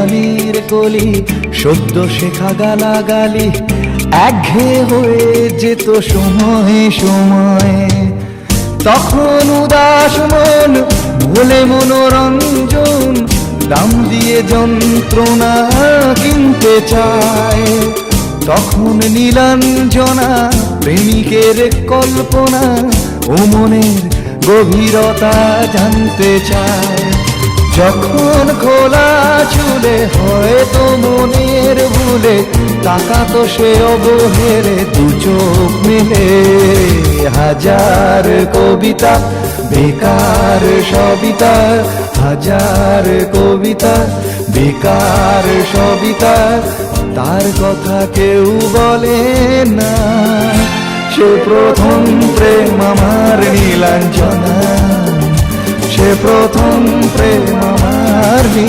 প্রাণীর কলি, সদ্য শেখা গালাগালি একঘেয়ে হয়ে যেত সময়ে সময়ে। তখন উদাস মন ভোলে মনোরঞ্জন, দাম দিয়ে যন্ত্রণা কিনতে চায়। তখন নীলাঞ্জনা প্রেমিকের কল্পনা ও মনের গভীরতা জানতে চায়। যখন খোলা চুলে হয়তো মনের ভুলে তাকাতো সে অবহেলে দু চোখ মেলে। হাজার কবিতা বেকার সবিতা, হাজার কবিতা বেকার সবিতা, তার কথা কেউ বলে না। সে প্রথম প্রেম আমার নীলাঞ্জনা, সে প্রথম প্রেম আমার